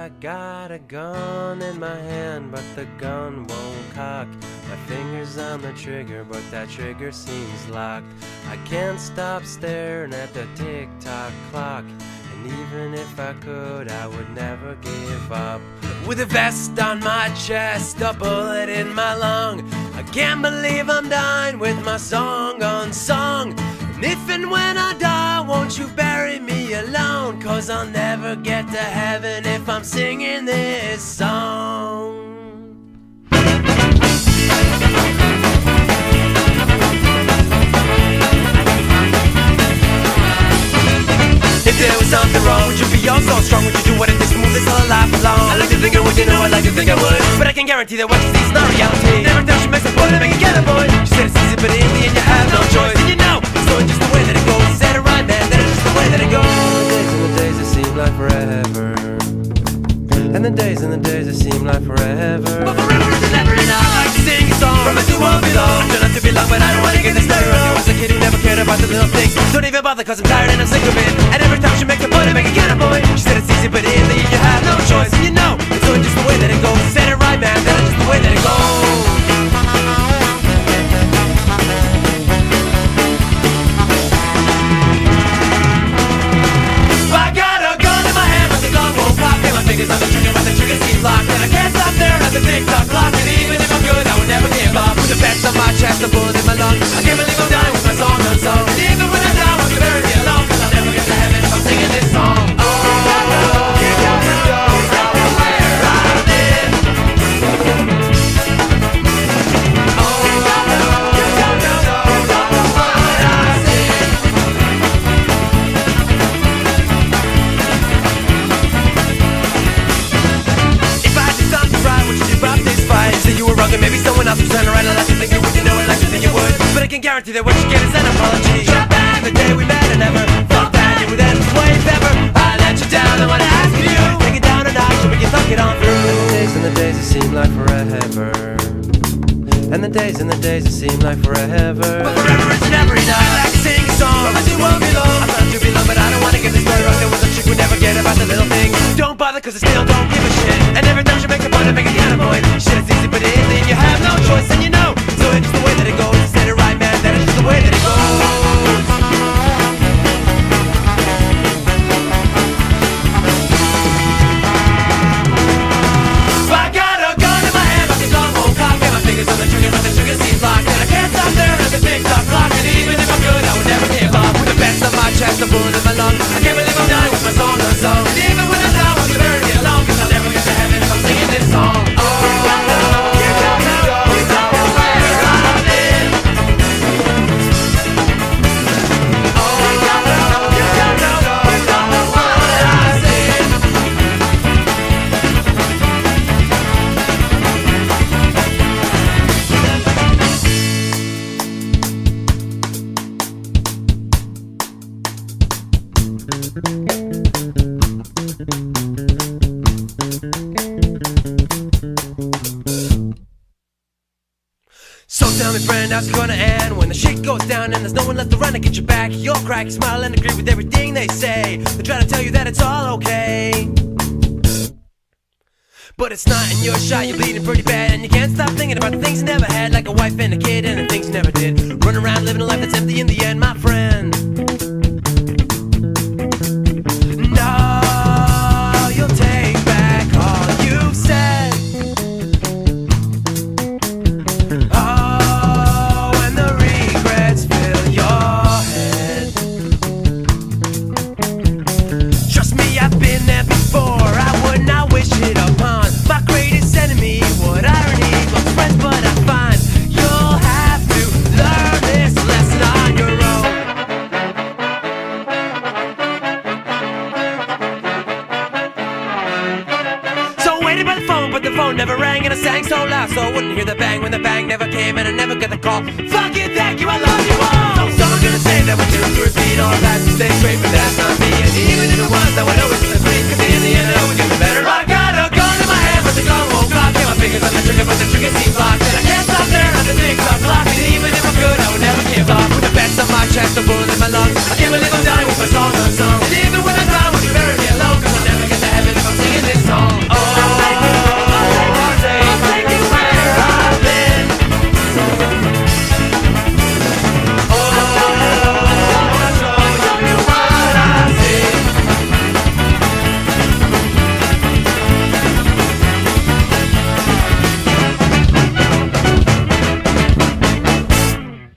I got a gun in my hand, but the gun won't cock. My finger's on the trigger, but that trigger seems locked. I can't stop staring at the tick-tock clock, and even if I could, I would never give up. With a vest on my chest, a bullet in my lung, I can't believe I'm dying with my song unsung. And if and when I die, won't you bury me alone? 'Cause I'll never get to heaven if I'm singing this song. If there was something wrong, would you be all so strong? Would you do what it takes to move this whole life along? I like to think I would, you know, I like to think I would, but I can guarantee that what you see is not reality. Every time she makes a point, I make it get a boy. She said it's easy, but in the end you have no choice. And you know, it's going just the way that it goes. You said it right, man, that is just the way that it goes. The days that seem like forever, and the days that seem like forever. But forever is never enough. I like to sing a song from a two won't be long. I'm trying not to be long, but I don't want to get this better. I was a kid who never cared about the little things. Don't even bother 'cause I'm tired and I'm sick of it. And every time she makes a point, I make it get a boy. She said it's easy, but in the end you have no choice. And you know, it's going just the way that it goes. You said it right, man, that is just the way that it goes. Fingers on the trigger, but the trigger seems locked, and I can't stop staring at the tick-tock clock. And even if I'm good, I would never give up. With a vest on my chest, a bullet in my lung, I can't believe I'm dying with my song unsung. And even when I die, won't you bury me alone? 'Cause I'll never get to heaven if I'm singing this song. Oh, you don't know where I've been. Oh, you don't know what I've seen. Say you were wrong and maybe someone else was trying to right. I like to think you would, you know, I like to think you would, but I can guarantee that what you get is an apology. Shut back the day we met and never thought that you would end this way if ever I let you down. I wanna ask you, take it down a notch and we can talk it on through. And the days that seem like forever, and the days that seem like forever. But forever is never enough. I like to sing a song from a two won't be long. I'm not to be long, but I don't wanna get this story wrong. There was a chick we never get about the little things. Don't bother 'cause I still don't give a shit. And every time she makes a point, I make it get a point. Shit, it's easy, but in the end you have no choice, and you know, so it's just the way that it goes. You said it right, man, that is just the way that it goes. I got a gun in my hand, but the gun won't cock, and my fingers on the trigger, but the trigger seems locked, and I can't stop staring at the tick-tock clock. And even if I'm good, I would never give up. With the vest on my chest, a bullet in my lung, I can't believe I'm dying with my song unsung. And even when I die, won't you bury me alone? 'Cause I'll never get to heaven if I'm singing this song. Oh, you don't know where I've been. Oh, you don't know what I've seen. So tell me, friend, how's it gonna end when the shit goes down and there's no one left to run to get your back? You'll crack, smile, and agree with everything they say. They try to tell you that it's all okay, but it's not in your shot. You're bleeding pretty bad, and you can't stop thinking about the things you never had, like a wife and a kid, and the things you never did. Run around living a life that's empty in the end, my friend. No, you'll take back all you've said. Oh, and the regrets fill your head. Trust me, I've been there before. I would not wish it upon my greatest enemy. What irony, lost friends, but I find you'll have to learn this lesson on your own. So I waited by the phone, but the phone never rang, and I sang so loud so I wouldn't hear the bang when the bang never came, and I never got the call. Fuck it, thank you, I love you all. So someone's gonna say that we're doomed to repeat all that mistakes, great, but that's not me. And even if it was, I would always agree.